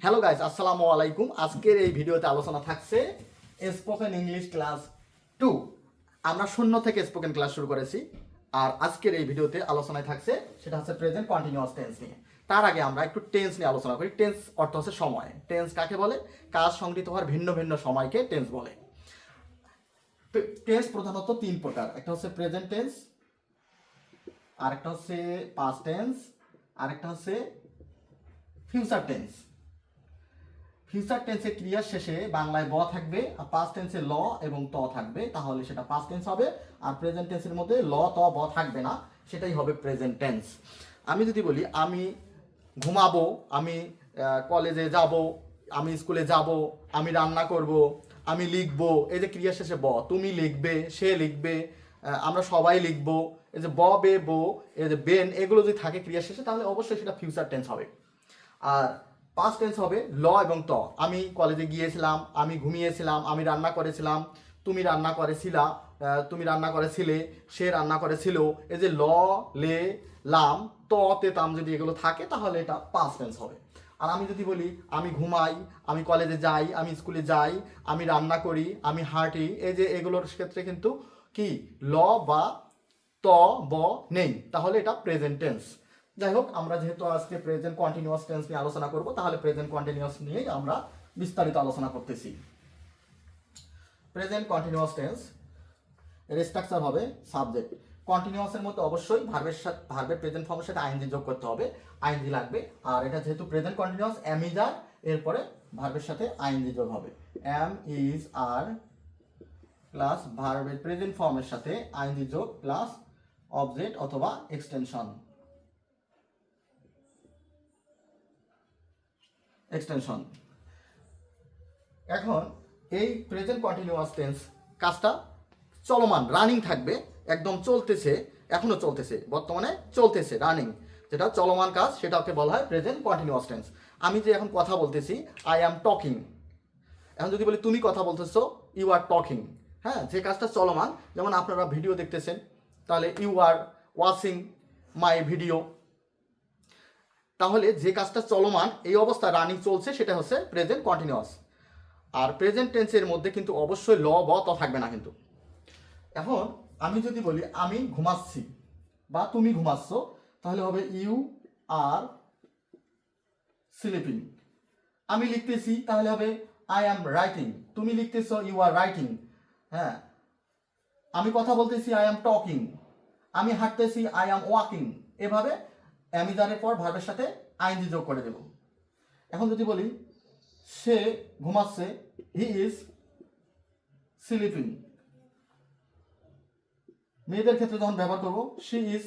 Hello guys, আসসালামু আলাইকুম। আজকের এই ভিডিওতে আলোচনা থাকছে স্পোকেন ইংলিশ ক্লাস 2। আমরা শূন্য থেকে স্পোকেন ক্লাস শুরু করেছি, আর আজকের এই ভিডিওতে আলোচনায় থাকছে সেটা হচ্ছে প্রেজেন্ট কন্টিনিউয়াস টেন্স নিয়ে। তার আগে আমরা একটু টেন্স নিয়ে আলোচনা করি। টেন্স অর্থ হচ্ছে সময়। টেন্স কাকে বলে? কাজ সংগৃহীত হওয়ার ভিন্ন ভিন্ন সময়কে টেন্স বলে। টেন্স প্রধানত তিন প্রকার। একটা হচ্ছে প্রেজেন্ট টেন্স, আরেকটা হচ্ছে পাস্ট টেন্স, আরেকটা হচ্ছে ফিউচার টেন্স। ফিউচার টেন্সে ক্রিয়ার শেষে বাংলায় ব থাকবে, আর পাস্ট টেন্সে ল এবং ত থাকবে, তাহলে সেটা পাস্ট টেন্স হবে। আর প্রেজেন্ট টেন্সের মধ্যে ল ত ব থাকবে না, সেটাই হবে প্রেজেন্ট টেন্স। আমি যদি বলি আমি ঘুমাবো, আমি কলেজে যাব, আমি স্কুলে যাব, আমি রান্না করব, আমি লিখবো, এই যে ক্রিয়ার শেষে ব, তুমি লিখবে, সে লিখবে, আমরা সবাই লিখবো, এই যে ব বে বো, এই যে বেন, এগুলো যদি থাকে ক্রিয়ার শেষে, তাহলে অবশ্যই সেটা ফিউচার টেন্স হবে। আর পাস্ট টেন্স হবে ল এবং ত। আমি কলেজে গিয়েছিলাম, আমি ঘুমিয়েছিলাম, আমি রান্না করেছিলাম, তুমি রান্না করেছিলা, তুমি রান্না করেছিলে, সে রান্না করেছিল, এই যে ল লে লাম ত তে তাম যদি এগুলো থাকে তাহলে এটা পাস্ট টেন্স হবে। আর আমি যদি বলি আমি ঘুমাই, আমি কলেজে যাই, আমি স্কুলে যাই, আমি রান্না করি, আমি হাঁটি, এই যে এগুলোর ক্ষেত্রে কিন্তু কি ল বা ত ব নেই, তাহলে এটা প্রেজেন্ট টেন্স। যাই হোক, আমরা যেহেতু আজকে প্রেজেন্ট কন্টিনিউয়াস টেন্স নিয়ে আলোচনা করব, তাহলে প্রেজেন্ট কন্টিনিউয়াস নিয়েই আমরা বিস্তারিত আলোচনা করতেছি। প্রেজেন্ট কন্টিনিউয়াস টেন্স এর স্ট্রাকচার হবে সাবজেক্ট। কন্টিনিউয়াসের মধ্যে অবশ্যই ভার্বের প্রেজেন্ট ফর্মের সাথে আইএনজি যোগ করতে হবে, আইএনজি লাগবে। আর এটা যেহেতু প্রেজেন্ট কন্টিনিউয়াস, এম ইজ আর, এরপরে ভার্বের সাথে আইএনজি যোগ হবে। এম ইজ আর প্লাস ভার্বের প্রেজেন্ট ফর্মের সাথে আইএনজি যোগ প্লাস অবজেক্ট অথবা এক্সটেনশন। এখন এই প্রেজেন্ট কন্টিনিউয়াস টেন্স কাজটা চলমান, রানিং থাকবে, একদম চলতেছে, এখনো চলতেছে, বর্তমানে চলতেছে, রানিং, যেটা চলমান কাজ সেটাকে বলা হয় প্রেজেন্ট কন্টিনিউয়াস টেন্স। আমি যে এখন কথা বলতেছি, আই অ্যাম টকিং। এখন যদি বলি তুমি কথা বলতেছো, ইউ আর টকিং। হ্যাঁ, যে কাজটা চলমান, যেমন আপনারা ভিডিও দেখতেছেন, তাহলে you are watching my video. তাহলে যে কাজটা চলমান, এই অবস্থা রানিং চলছে, সেটা হচ্ছে প্রেজেন্ট কন্টিনিউয়াস। আর প্রেজেন্ট টেন্সের মধ্যে কিন্তু অবশ্যই ল ব ত থাকবে না কিন্তু। এখন আমি যদি বলি আমি ঘুমাচ্ছি বা তুমি ঘুমাচ্ছ, তাহলে হবে ইউ আর স্লিপিং। আমি লিখতেছি, তাহলে হবে আই অ্যাম রাইটিং। তুমি লিখতেছো, ইউ আর রাইটিং। হ্যাঁ, আমি কথা বলতেছি, আই অ্যাম টকিং। আমি হাঁটতেছি, আই অ্যাম ওয়াকিং। এভাবে অ্যামিজারের পর ভার্বের সাথে আইনজি যোগ করে দেব। এখন যদি বলি সে ঘুমাচ্ছে, হি ইজ স্লিপিং। মেয়েদের ক্ষেত্রে যখন ব্যবহার করব, শি ইজ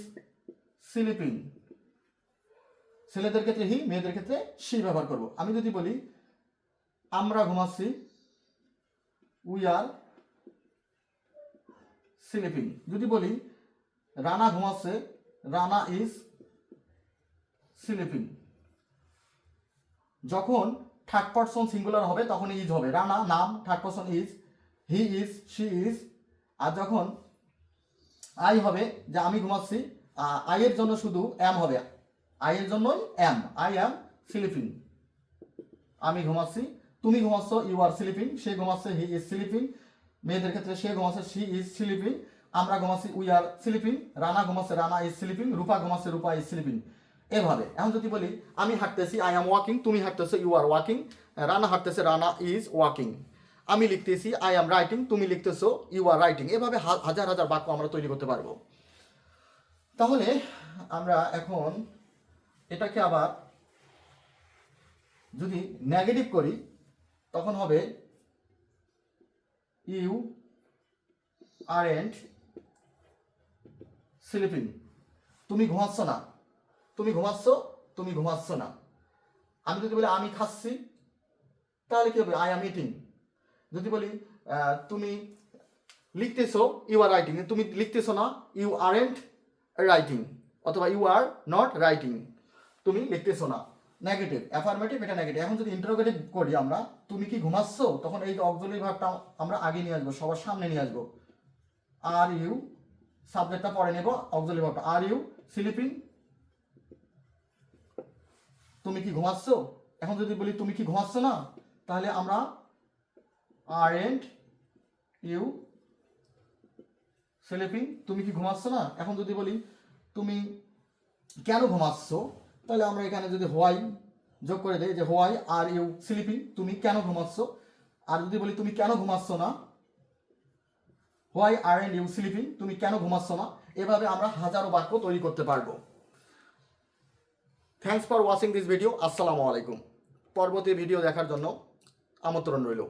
স্লিপিং। ছেলেদের ক্ষেত্রে হি, মেয়েদের ক্ষেত্রে শি ব্যবহার করব। আমি যদি বলি আমরা ঘুমাচ্ছি, উই আর স্লিপিং। যদি বলি রানা ঘুমাচ্ছে, রানা ইজ স্লিপিং। যখন থার্ড পারসন সিঙ্গুলার হবে তখন ইজ হবে, রানা নাম, third person is, he is, she is. আর যখন আই হবে, যে আমি ঘুমাচ্ছি, আই এর জন্য শুধু এম হবে, আই এর জন্যই এম, আই এম স্লিপিং। আমি ঘুমাচ্ছি, তুমি ঘুমাচ্ছ, ইউ আর স্লিপিং। সে ঘুমাচ্ছে, হি ইজ স্লিপিং। মেয়েদের ক্ষেত্রে সে ঘুমাচ্ছে, শি ইজ স্লিপিং। আমরা ঘুমাচ্ছি, উই আর স্লিপিং। রানা ঘুমাচ্ছে, রানা ইজ স্লিপিং। রূপা ঘুমাচ্ছে, রূপা ইজ স্লিপিং। এভাবে। এখন যদি বলি আমি হাঁটতেছি, আই এম ওয়াকিং। তুমি হাঁটতেছো, ইউ আর ওয়াকিং। রানা হাঁটতেছে, রানা ইজ ওয়াকিং। আমি লিখতেছি, আই এম রাইটিং। তুমি লিখতেছো, ইউ আর রাইটিং। এভাবে হাজার হাজার বাক্য আমরা তৈরি করতে পারবো। তাহলে আমরা এখন এটাকে আবার যদি নেগেটিভ করি, তখন হবে ইউ আরএন্ট স্লিপিং। তুমি ঘুমাচ্ছ না, তুমি ঘুমাচ্ছ, তুমি ঘুমাচ্ছ না। আমি যদি বলি আমি খাচ্ছি, তাহলে কি হবে? I am eating. যদি বলি তুমি লিখতেছো, ইউ আর রাইটিং। তুমি লিখতেছো না, ইউ আরএন্ট রাইটিং, অথবা ইউ আর নট রাইটিং, তুমি লিখতেছো না। নেগেটিভ। অ্যাফার্মেটিভ, এটা নেগেটিভ। এখন যদি ইন্টারোগেটিভ করি আমরা, তুমি কি ঘুমাচ্ছ, তখন এই অক্সিলারি ভার্বটা আমরা আগে নিয়ে আসবো, সবার সামনে নিয়ে আসবো। আর ইউ, সাবজেক্টটা পরে নেব, অক্সিলারি ভার্বটা। আর ইউ স্লিপিং, তুমি কি ঘুমাচ্ছ? এখন যদি বলি তুমি কি ঘুমাচ্ছ না, তাহলে আমরা আরেন্ট ইউ স্লিপিং, তুমি কি ঘুমাচ্ছ না। এখন যদি বলি তুমি কেন ঘুমাচ্ছ, তাহলে আমরা এখানে যদি হোয়াই যোগ করে দেই যে হোয়াই আর ইউ স্লিপিং, তুমি কেন ঘুমাচ্ছ। আর যদি বলি তুমি কেন ঘুমাচ্ছ না, হোয়াই আরেন্ট ইউ স্লিপিং, তুমি কেন ঘুমাচ্ছ না। এভাবে আমরা হাজারো বাক্য তৈরি করতে পারবো। Thanks for watching this video. আসসালামু আলাইকুম। পরবর্তী ভিডিও দেখার জন্য আমন্ত্রণ রইল।